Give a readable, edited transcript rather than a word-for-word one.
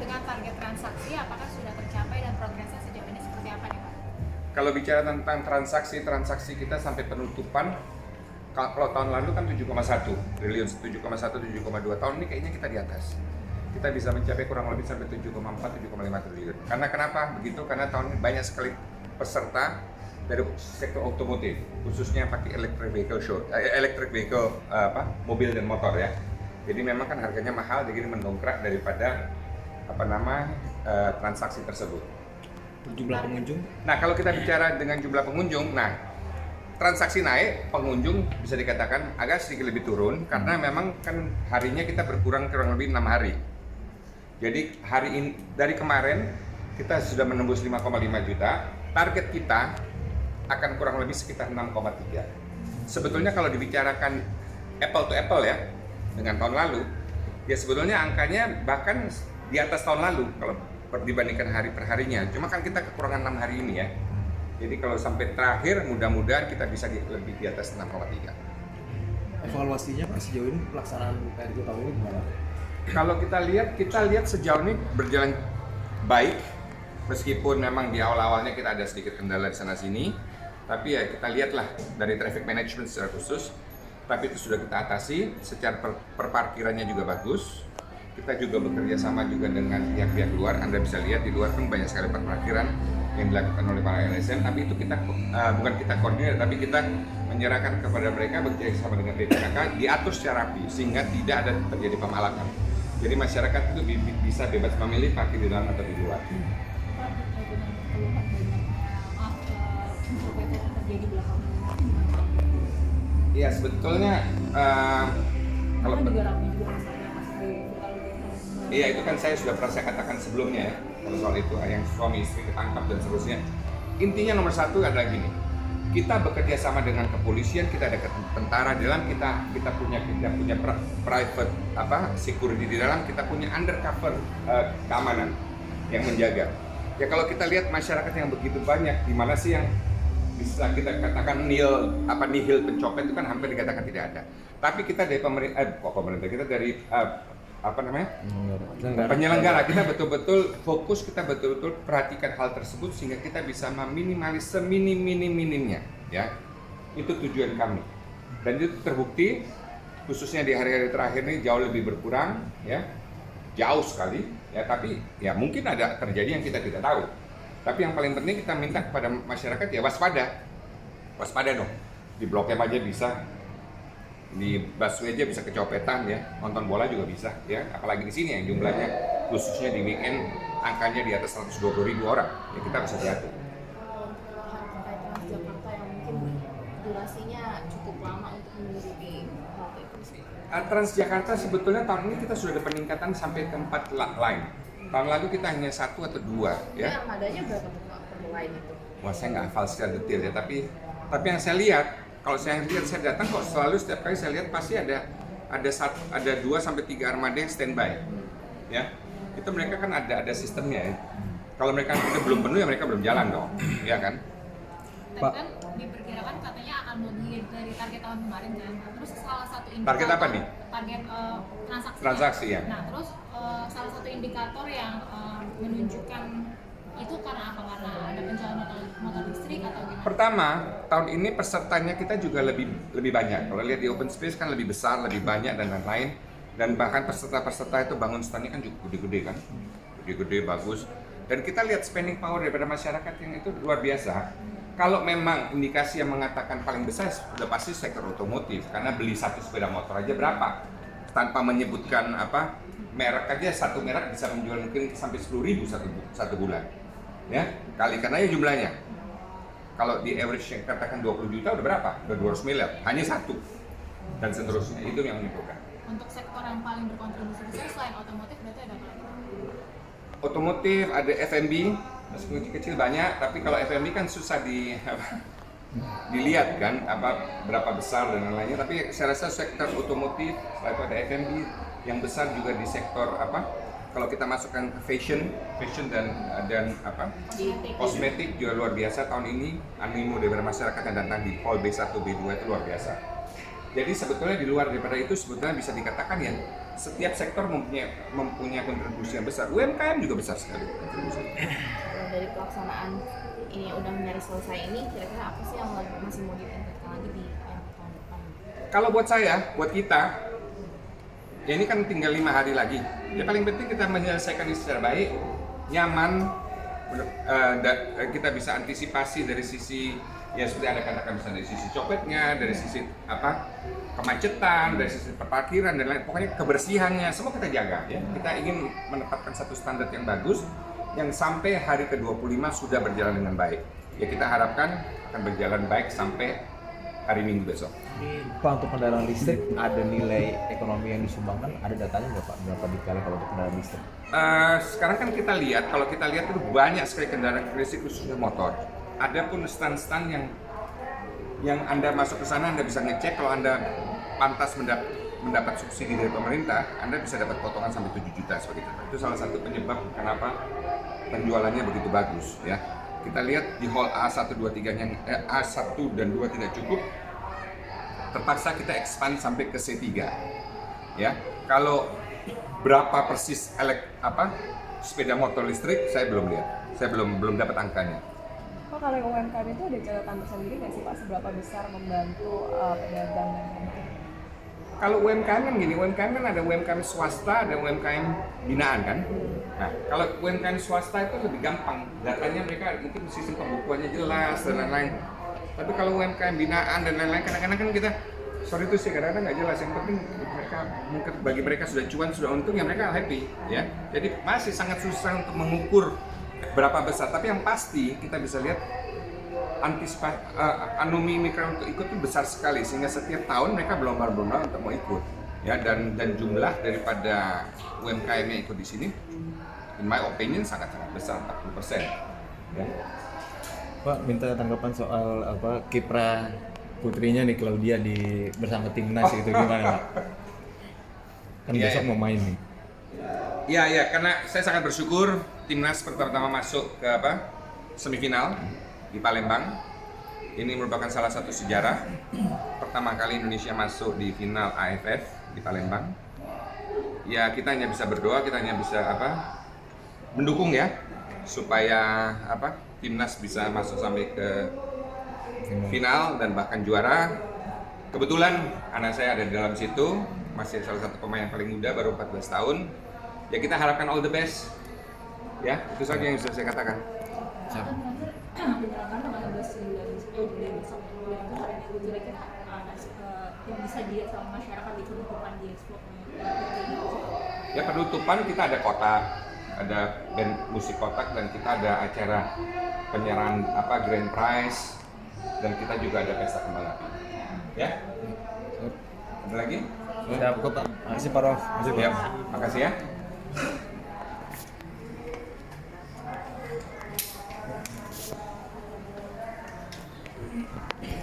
dengan target transaksi, apakah sudah tercapai dan progresnya sejauh ini seperti apa nih Pak? Kalau bicara tentang transaksi kita sampai penutupan, kalau tahun lalu kan 7,1 triliun, 7,1, 7,2, tahun ini kayaknya kita di atas. Kita bisa mencapai kurang lebih sampai 7,4, 7,5 triliun. Karena kenapa begitu? Karena tahun ini banyak sekali peserta dari sektor otomotif, khususnya pakai electric vehicle mobil dan motor ya. Jadi memang kan harganya mahal, jadi mendongkrak daripada transaksi tersebut. Jumlah pengunjung? Nah, kalau kita bicara dengan jumlah pengunjung, nah transaksi naik, pengunjung bisa dikatakan agak sedikit lebih turun karena memang kan harinya kita berkurang kurang lebih 6 hari. Jadi hari ini dari kemarin kita sudah menembus 5,5 juta. Target kita akan kurang lebih sekitar 6,3. Sebetulnya kalau dibicarakan apple to apple ya dengan tahun lalu, ya sebetulnya angkanya bahkan di atas tahun lalu kalau dibandingkan hari per harinya. Cuma kan kita kekurangan 6 hari ini ya. Jadi kalau sampai terakhir mudah-mudahan kita bisa lebih di atas 6,3. Evaluasinya Pak sejauh ini pelaksanaan PRJ tahun ini gimana? Kalau kita lihat sejauh ini berjalan baik, meskipun memang di awal-awalnya kita ada sedikit kendala di sana sini, tapi ya kita lihatlah dari traffic management secara khusus, tapi itu sudah kita atasi. Secara perparkirannya juga bagus. Kita juga bekerja sama juga dengan pihak-pihak luar. Anda bisa lihat di luar kan banyak sekali perparkiran yang dilakukan oleh para LSM, tapi itu kita bukan kita koordinir, tapi kita menyerahkan kepada mereka bekerja sama dengan BPKK, diatur secara rapi sehingga tidak ada terjadi pemalakan. Jadi masyarakat itu bisa bebas memilih parkir di dalam atau di luar. Iya sebetulnya kalau iya itu kan saya sudah pernah saya katakan sebelumnya ya, kalau soal itu yang suami istri ketangkap dan seterusnya. Intinya nomor satu adalah gini, kita bekerja sama dengan kepolisian, kita ada tentara di dalam, kita punya private security di dalam, kita punya undercover keamanan yang menjaga. Ya kalau kita lihat masyarakat yang begitu banyak, di mana sih yang bisa kita katakan nihil pencopet itu kan hampir dikatakan tidak ada. Tapi kita dari pemerintah kita dari penyelenggara kita betul-betul fokus, kita betul-betul perhatikan hal tersebut sehingga kita bisa meminimalis seminim-minimnya ya. Itu tujuan kami. Dan itu terbukti khususnya di hari-hari terakhir ini jauh lebih berkurang ya. Jauh sekali ya, tapi ya mungkin ada terjadi yang kita tidak tahu. Tapi yang paling penting kita minta kepada masyarakat ya waspada. Waspada dong. Di Blok M aja bisa, di busway aja bisa kecopetan ya, nonton bola juga bisa ya, apalagi di sini yang jumlahnya khususnya di weekend angkanya di atas 120.000 orang ya, kita bisa jatuh. Jakarta yang mungkin durasinya cukup lama untuk menuju halte itu. Transjakarta sebetulnya tahun ini kita sudah ada peningkatan sampai ke 4 line. Tahun lalu kita hanya 1 atau 2 ya. Armadanya berapa tuh Pak per line itu? Wah saya nggak hafal secara detail ya, tapi yang saya lihat, kalau saya datang kok selalu setiap kali saya lihat pasti ada 2 sampai 3 armada yang standby. Ya. Itu mereka kan ada sistemnya ya. Kalau mereka belum penuh ya mereka belum jalan dong. Ya kan? Pak, kan diperkirakan katanya akan lebih dari target tahun kemarin kan. Terus salah satu indikator Target apa nih? Target transaksi ya. Nah, terus salah satu indikator yang menunjukkan itu karena apa? Karena ada penjualan motor listrik atau gimana? Pertama, tahun ini pesertanya kita juga lebih banyak. Kalau lihat di open space kan lebih besar, lebih banyak dan lain-lain. Dan bahkan peserta itu bangun standnya kan juga gede-gede kan. Gede-gede, bagus. Dan kita lihat spending power daripada masyarakat yang itu luar biasa. Kalau memang indikasi yang mengatakan paling besar sudah pasti sektor otomotif, karena beli satu sepeda motor aja berapa, tanpa menyebutkan merek aja, satu merek bisa menjual mungkin sampai 10.000 satu bulan ya, kalikan aja jumlahnya. Kalau di average yang katakan 20 juta udah berapa? Udah 200 miliar, hanya satu dan seterusnya. Itu yang menentukan. Untuk sektor yang paling berkontribusi besar selain otomotif berarti ada apa lagi? Otomotif, ada F&B, meskipun kecil banyak, tapi kalau F&B kan susah dilihat kan berapa besar dan lain-lainnya. Tapi saya rasa sektor otomotif, setelah itu ada F&B yang besar juga di sektor kalau kita masukkan fashion dan kosmetik juga luar biasa tahun ini. Animo dari masyarakat yang datang di hall B1 B2 itu luar biasa. Jadi sebetulnya di luar daripada itu sebetulnya bisa dikatakan ya setiap sektor mempunyai kontribusi yang besar. UMKM juga besar sekali kontribusinya. Kalau dari pelaksanaan ini yang udah nyaris selesai ini, kira-kira apa sih yang masih mau ditingkatkan lagi di tahun depan? Kalau buat saya, buat kita, ya ini kan tinggal 5 hari lagi. Ya paling penting kita menyelesaikan ini secara baik, nyaman, kita bisa antisipasi dari sisi ya seperti Anda katakan, bisa dari sisi copetnya, dari sisi kemacetan, dari sisi parkiran dan lain, pokoknya kebersihannya semua kita jaga ya. Kita ingin menetapkan satu standar yang bagus yang sampai hari ke-25 sudah berjalan dengan baik. Ya kita harapkan akan berjalan baik sampai hari Minggu besok. Pak, untuk kendaraan listrik ada nilai ekonomi yang disumbangkan, ada datanya nggak Pak? Berapa dikali kalau untuk kendaraan listrik? Sekarang kan kita lihat, kalau kita lihat itu banyak sekali kendaraan listrik khususnya motor. Ada pun stand-stand yang Anda masuk ke sana, Anda bisa ngecek kalau Anda pantas mendapat subsidi dari pemerintah, Anda bisa dapat potongan sampai 7 juta seperti itu. Itu salah satu penyebab kenapa penjualannya begitu bagus ya. Kita lihat di hall A1, 2, 3 A1 dan 2 tidak cukup, terpaksa kita expand sampai ke C3 ya. Kalau berapa persis sepeda motor listrik saya belum lihat, saya belum dapat angkanya. Pak, kalau yang UMKM itu ada catatan tersendiri nggak sih Pak, seberapa besar membantu pedagang dan lain-lain? Kalau UMKM kan gini, UMKM kan ada UMKM swasta, ada UMKM binaan kan. Nah, kalau UMKM swasta itu lebih gampang, datanya mereka mungkin sistem pembukuannya jelas dan lain-lain. Tapi kalau UMKM binaan dan lain-lain, kadang-kadang kan kita, sorry itu sih kadang-kadang nggak jelas. Yang penting mereka mungkin bagi mereka sudah cuan, sudah untung ya mereka happy ya. Jadi masih sangat susah untuk mengukur berapa besar. Tapi yang pasti kita bisa lihat anomi mikro untuk ikut itu besar sekali, sehingga setiap tahun mereka berlomba-lomba untuk mau ikut ya, dan jumlah daripada UMKM yang ikut di sini in my opinion sangat-sangat besar, 40% ya. Pak, minta tanggapan soal kiprah putrinya nih Claudia bersama timnas itu gimana Pak? Kan Iya, besok iya. mau main nih. Iya, karena saya sangat bersyukur timnas pertama masuk ke semifinal di Palembang. Ini merupakan salah satu sejarah. Pertama kali Indonesia masuk di final AFF di Palembang. Ya kita hanya bisa berdoa, kita hanya bisa mendukung ya supaya timnas bisa masuk sampai ke final dan bahkan juara. Kebetulan anak saya ada di dalam situ, masih salah satu pemain yang paling muda, baru 14 tahun. Ya kita harapkan all the best. Ya, itu saja yang bisa saya katakan. Penyelenggaraan tanggal 16 Juli besok itu hari Minggu, kira-kira yang bisa dilihat sama masyarakat di penutupan di Expo. Ya penutupan kita ada kotak, ada band musik kotak, dan kita ada acara penyerahan grand prize, dan kita juga ada pesta kembang api. Ya? Ada lagi? Siap kok Pak. Makasih Pak Rof. Ya, makasih ya.